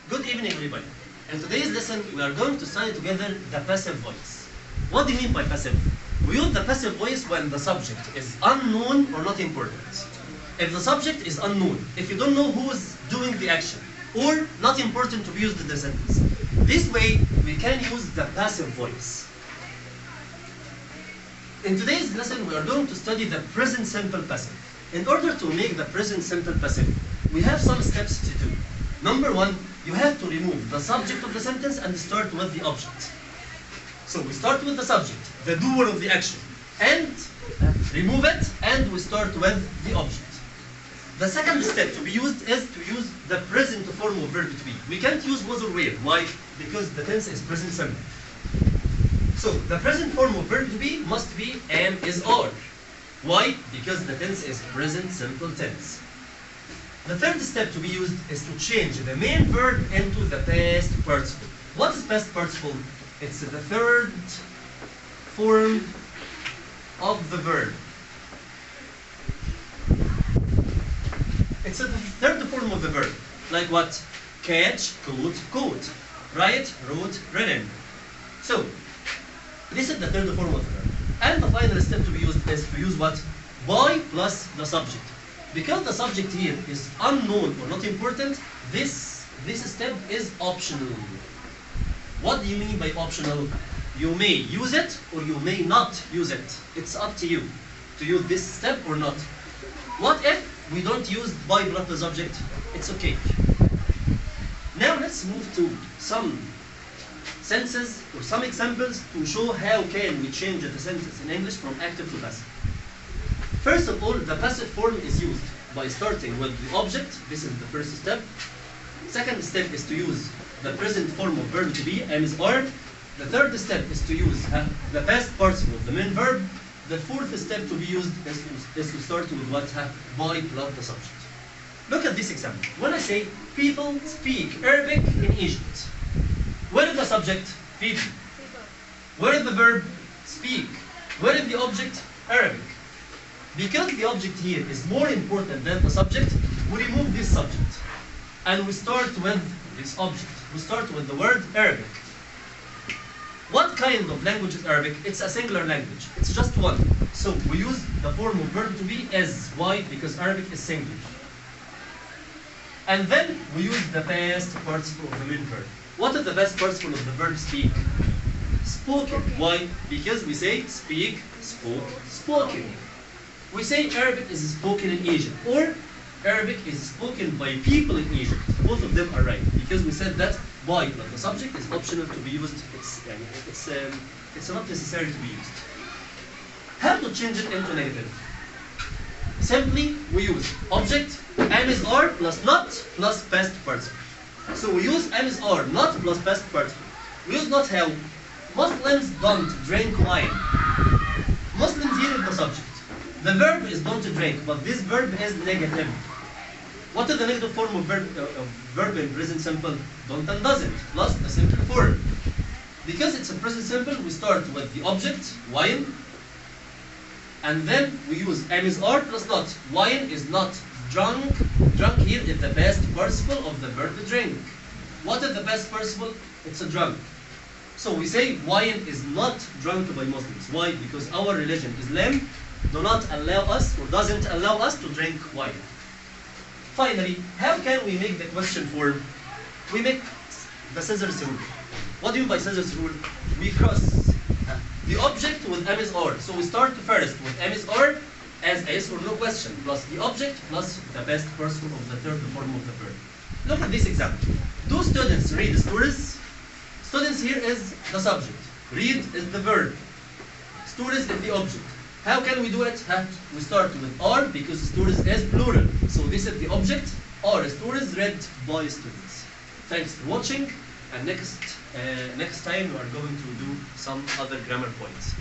Good evening, everybody. In today's lesson, we are going to study together the passive voice. What do you mean by passive? We use the passive voice when the subject is unknown or not important. If the subject is unknown, if you don't know who is doing the action, or not important to be used in the sentence. This way, we can use the passive voice. In today's lesson, we are going to study the present simple passive. In order to make the present simple passive, we have some steps to do. Number one, you have to remove the subject of the sentence and start with the object. So we start with the subject, the doer of the action, and remove it, and we start with the object. The second step to be used is to use the present form of verb to be. We can't use was or were. Why? Because the tense is present simple. So the present form of verb to be must be am, is, are. Why? Because the tense is present simple tense. The third step to be used is to change the main verb into the past participle. What is past participle? It's the third form of the verb. It's the third form of the verb. Like what? Catch, caught, write, wrote, written. So, this is the third form of the verb. And the final step to be used is to use what? By plus the subject. Because the subject here is unknown or not important, this step is optional. What do you mean by optional? You may use it or you may not use it. It's up to you to use this step or not. What if we don't use by plus the subject? It's okay. Now let's move to some sentences or some examples to show how can we change the sentence in English from active to passive. First of all, the passive form is used by starting with the object. This is the first step. Second step is to use the present form of verb to be, am, is, are. The third step is to use the past participle of the main verb. The fourth step to be used is to start with what? By plus the subject. Look at this example. When I say people speak Arabic in Egypt, where is the subject? People. Where is the verb? Speak. Where is the object? Arabic. Because the object here is more important than the subject, we remove this subject. And we start with this object. We start with the word Arabic. What kind of language is Arabic? It's a singular language. It's just one. So we use the form of verb to be as. Why? Because Arabic is singular. And then we use the past participle of the main verb. What is the past participle of the verb speak? Spoken. Why? Because we say speak, spoke, spoken. We say Arabic is spoken in Egypt, or Arabic is spoken by people in Egypt. Both of them are right, because we said that by plus the subject is optional to be used. It's not necessary to be used. How to change it into negative? Simply, we use object, am, is, are, plus not, plus past participle. So we use am, is, are, not plus past participle. We use not how. Muslims don't drink wine. Muslims here is the subject. The verb is don't drink, but this verb is negative. What is the negative form of verb in present simple? Don't and doesn't, plus the simple form. Because it's a present simple, we start with the object, wine, and then we use am, is, are, plus not. Wine is not drunk. Drunk here is the past participle of the verb drink. What is the past participle? It's a drunk. So we say wine is not drunk by Muslims. Why? Because our religion, Islam, do not allow us or doesn't allow us to drink wine. Finally, how can we make the question form? We make the scissors rule. What do you mean by scissors rule? We cross the object with am, is, are. So we start first with am, is, are as a yes or no question, plus the object, plus the past participle of the third form of the verb. Look at this example. Do students read stories? Students here is the subject. Read is the verb. Stories is the object. How can we do it? We start with are because stories is plural. So this is the object. Are stories read by students. Thanks for watching. And next time we are going to do some other grammar points.